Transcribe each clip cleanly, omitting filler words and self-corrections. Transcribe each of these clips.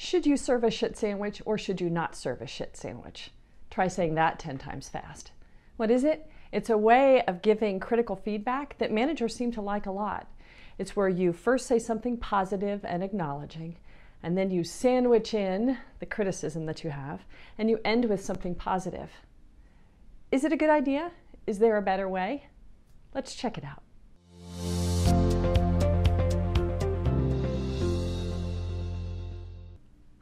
Should you serve a shit sandwich or should you not serve a shit sandwich? Try saying that 10 times fast. What is it? It's a way of giving critical feedback that managers seem to like a lot. It's where you first say something positive and acknowledging, and then you sandwich in the criticism that you have, and you end with something positive. Is it a good idea? Is there a better way? Let's check it out.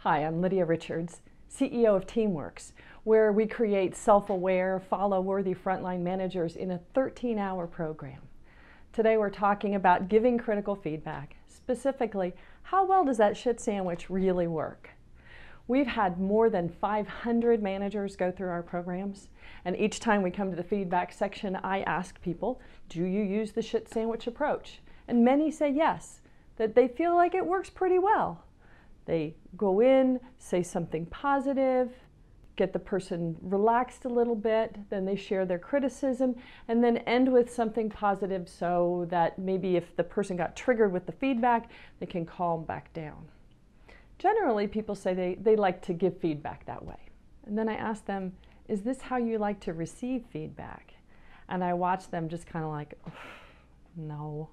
Hi, I'm Lydia Richards, CEO of Teamworks, where we create self-aware, follow-worthy frontline managers in a 13-hour program. Today we're talking about giving critical feedback. Specifically, how well does that shit sandwich really work? We've had more than 500 managers go through our programs, and each time we come to the feedback section, I ask people, do you use the shit sandwich approach? And many say yes, that they feel like it works pretty well. They go in, say something positive, get the person relaxed a little bit, then they share their criticism, and then end with something positive so that maybe if the person got triggered with the feedback, they can calm back down. Generally, people say they like to give feedback that way. And then I ask them, is this how you like to receive feedback? And I watch them just kind of like, no,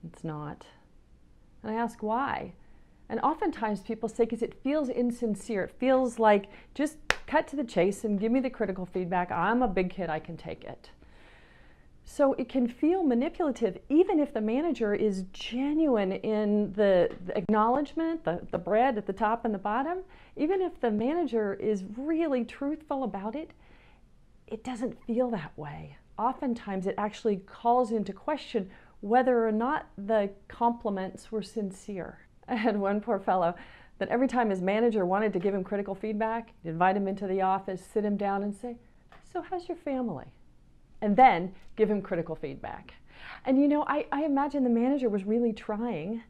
it's not. And I ask why. And oftentimes people say, because it feels insincere. It feels like, just cut to the chase and give me the critical feedback. I'm a big kid, I can take it. So it can feel manipulative, even if the manager is genuine in the acknowledgement, the bread at the top and the bottom. Even if the manager is really truthful about it, it doesn't feel that way. Oftentimes it actually calls into question whether or not the compliments were sincere. I had one poor fellow that every time his manager wanted to give him critical feedback, he'd invite him into the office, sit him down and say, so how's your family? And then give him critical feedback. And you know, I imagine the manager was really trying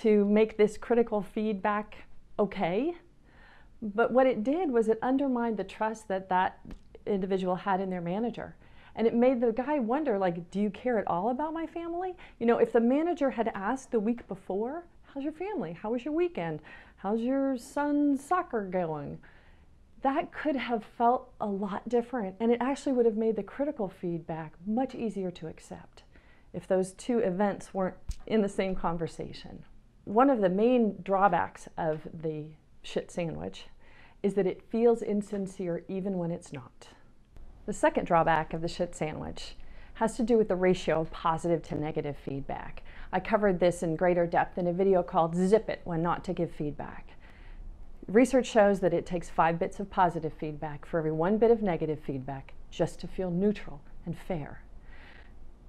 to make this critical feedback okay, but what it did was it undermined the trust that that individual had in their manager. And it made the guy wonder, like, do you care at all about my family? You know, if the manager had asked the week before, how's your family? How was your weekend? How's your son's soccer going? That could have felt a lot different, and it actually would have made the critical feedback much easier to accept if those two events weren't in the same conversation. One of the main drawbacks of the shit sandwich is that it feels insincere even when it's not. The second drawback of the shit sandwich has to do with the ratio of positive to negative feedback. I covered this in greater depth in a video called Zip It When Not to Give Feedback. Research shows that it takes 5 bits of positive feedback for every 1 bit of negative feedback just to feel neutral and fair.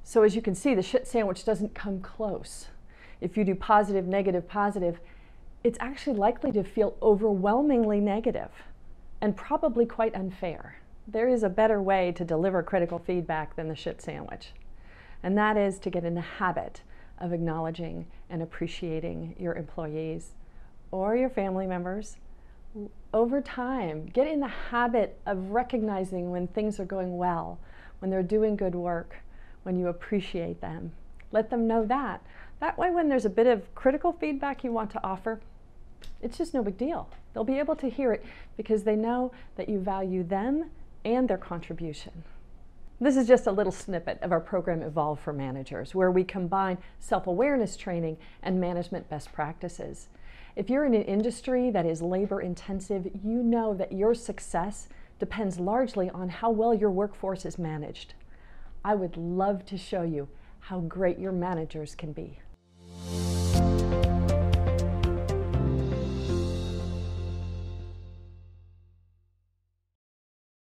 So as you can see, the shit sandwich doesn't come close. If you do positive, negative, positive, it's actually likely to feel overwhelmingly negative and probably quite unfair. There is a better way to deliver critical feedback than the shit sandwich, and that is to get in the habit of acknowledging and appreciating your employees or your family members. Over time, get in the habit of recognizing when things are going well, when they're doing good work, when you appreciate them. Let them know that. That way, when there's a bit of critical feedback you want to offer, it's just no big deal. They'll be able to hear it because they know that you value them and their contribution. This is just a little snippet of our program Evolve for Managers, where we combine self-awareness training and management best practices. If you're in an industry that is labor intensive, you know that your success depends largely on how well your workforce is managed. I would love to show you how great your managers can be.